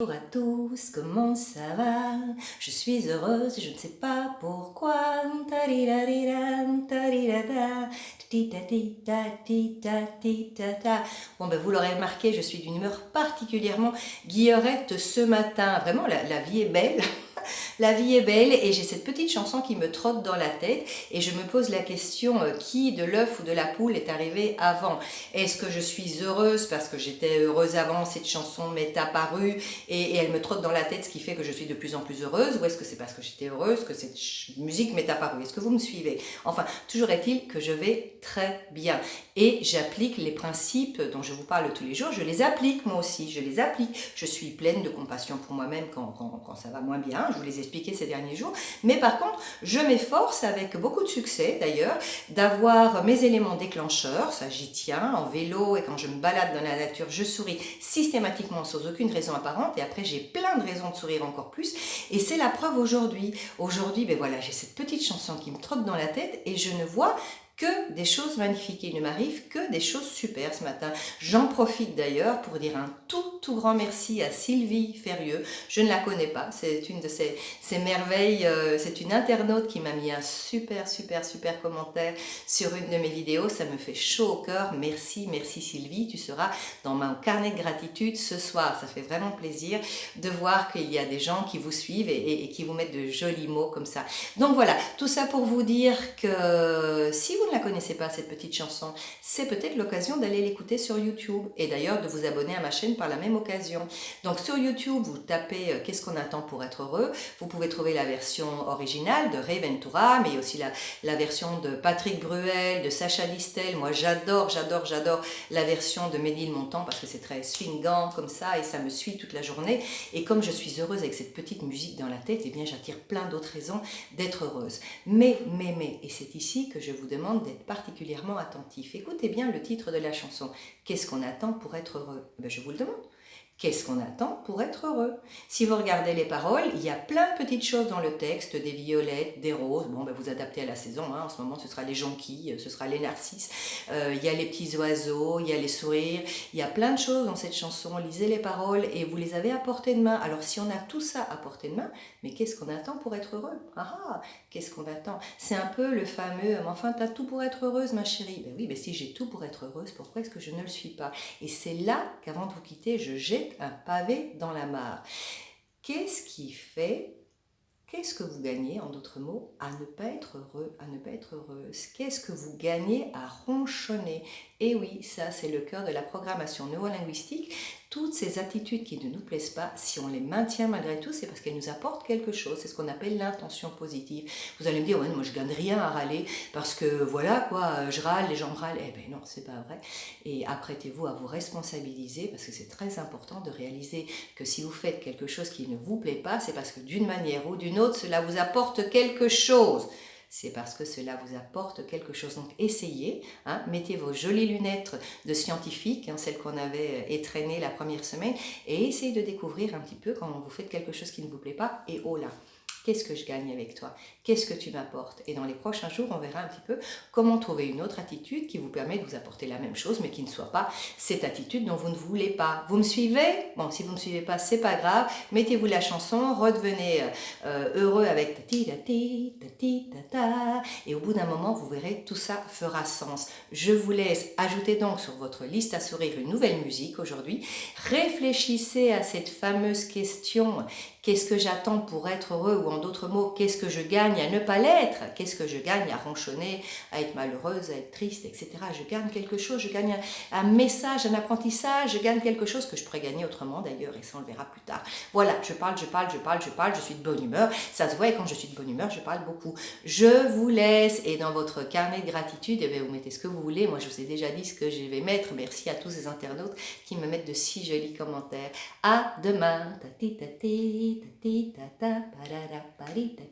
Bonjour à tous, comment ça va? Je suis heureuse, je ne sais pas pourquoi. Tarirariram, tarirada, titata, titata. Bon ben vous l'aurez remarqué, je suis d'une humeur particulièrement guillerette ce matin. Vraiment, la vie est belle. La vie est belle et j'ai cette petite chanson qui me trotte dans la tête et je me pose la question qui de l'œuf ou de la poule est arrivé avant? Est-ce que je suis heureuse parce que j'étais heureuse avant, cette chanson m'est apparue et elle me trotte dans la tête ce qui fait que je suis de plus en plus heureuse, ou est-ce que c'est parce que j'étais heureuse que cette musique m'est apparue? Est-ce que vous me suivez? Enfin, toujours est-il que je vais très bien et j'applique les principes dont je vous parle tous les jours, je les applique moi aussi, je les applique. Je suis pleine de compassion pour moi-même quand ça va moins bien, je vous les ai expliqué ces derniers jours, mais par contre, je m'efforce avec beaucoup de succès d'ailleurs, d'avoir mes éléments déclencheurs, ça j'y tiens, en vélo et quand je me balade dans la nature, je souris systématiquement sans aucune raison apparente et après j'ai plein de raisons de sourire encore plus et c'est la preuve aujourd'hui. Aujourd'hui, ben voilà, j'ai cette petite chanson qui me trotte dans la tête et je ne vois que des choses magnifiques. Il ne m'arrive que des choses super ce matin. J'en profite d'ailleurs pour dire un tout grand merci à Sylvie Ferrieux. Je ne la connais pas, c'est une de ces merveilles, c'est une internaute qui m'a mis un super commentaire sur une de mes vidéos. Ça me fait chaud au cœur. Merci Sylvie, tu seras dans mon carnet de gratitude ce soir. Ça fait vraiment plaisir de voir qu'il y a des gens qui vous suivent et qui vous mettent de jolis mots comme ça. Donc voilà, tout ça pour vous dire que si vous ne la connaissez pas, cette petite chanson, c'est peut-être l'occasion d'aller l'écouter sur YouTube et d'ailleurs de vous abonner à ma chaîne par la même occasion. Donc sur YouTube, vous tapez Qu'est-ce qu'on attend pour être heureux? Vous pouvez trouver la version originale de Ray Ventura, mais aussi la version de Patrick Bruel, de Sacha Distel. Moi j'adore la version de Ménil Montant parce que c'est très swingant comme ça et ça me suit toute la journée. Et comme je suis heureuse avec cette petite musique dans la tête, eh bien j'attire plein d'autres raisons d'être heureuse. Mais, et c'est ici que je vous demande d'être particulièrement attentif. Écoutez bien le titre de la chanson. Qu'est-ce qu'on attend pour être heureux? Ben, je vous le demande. Qu'est-ce qu'on attend pour être heureux? Si vous regardez les paroles, il y a plein de petites choses dans le texte, des violettes, des roses. Bon, ben vous adaptez à la saison. Hein. En ce moment, ce sera les jonquilles, ce sera les narcisses. Il y a les petits oiseaux, il y a les sourires. Il y a plein de choses dans cette chanson. Lisez les paroles et vous les avez à portée de main. Alors, si on a tout ça à portée de main, mais qu'est-ce qu'on attend pour être heureux? Ah, qu'est-ce qu'on attend? C'est un peu le fameux « Enfin, t'as tout pour être heureuse, ma chérie ». Ben oui, mais si j'ai tout pour être heureuse, pourquoi est-ce que je ne le suis pas? Et c'est là qu'avant de vous quitter, je jette un pavé dans la mare. Qu'est-ce qui fait, qu'est-ce que vous gagnez, en d'autres mots, à ne pas être heureux, à ne pas être heureuse? Qu'est-ce que vous gagnez à ronchonner? Et oui, ça c'est le cœur de la programmation neurolinguistique. Toutes ces attitudes qui ne nous plaisent pas, si on les maintient malgré tout, c'est parce qu'elles nous apportent quelque chose. C'est ce qu'on appelle l'intention positive. Vous allez me dire, ouais, moi je gagne rien à râler parce que voilà quoi, je râle, les gens râlent. Eh bien non, c'est pas vrai. Et apprêtez-vous à vous responsabiliser parce que c'est très important de réaliser que si vous faites quelque chose qui ne vous plaît pas, c'est parce que d'une manière ou d'une autre, cela vous apporte quelque chose. C'est parce que cela vous apporte quelque chose. Donc essayez, hein, mettez vos jolies lunettes de scientifique, hein, celles qu'on avait étraînées la première semaine, et essayez de découvrir un petit peu quand vous faites quelque chose qui ne vous plaît pas, et oh là, qu'est-ce que je gagne avec toi? Qu'est-ce que tu m'apportes? Et dans les prochains jours, on verra un petit peu comment trouver une autre attitude qui vous permet de vous apporter la même chose, mais qui ne soit pas cette attitude dont vous ne voulez pas. Vous me suivez? Bon, si vous ne suivez pas, c'est pas grave. Mettez-vous la chanson, redevenez heureux avec tati tati tati tata, et au bout d'un moment, vous verrez, tout ça fera sens. Je vous laisse ajouter donc sur votre liste à sourire une nouvelle musique aujourd'hui. Réfléchissez à cette fameuse question. Qu'est-ce que j'attends pour être heureux? Ou en d'autres mots, qu'est-ce que je gagne à ne pas l'être? Qu'est-ce que je gagne à ronchonner, à être malheureuse, à être triste, etc. Je gagne quelque chose, je gagne un message, un apprentissage, je gagne quelque chose que je pourrais gagner autrement d'ailleurs, et ça on le verra plus tard. Voilà, je parle, je suis de bonne humeur, ça se voit et quand je suis de bonne humeur, je parle beaucoup. Je vous laisse et dans votre carnet de gratitude, eh bien, vous mettez ce que vous voulez. Moi je vous ai déjà dit ce que je vais mettre, merci à tous ces internautes qui me mettent de si jolis commentaires. À demain. Tati tati tati tata parara parita.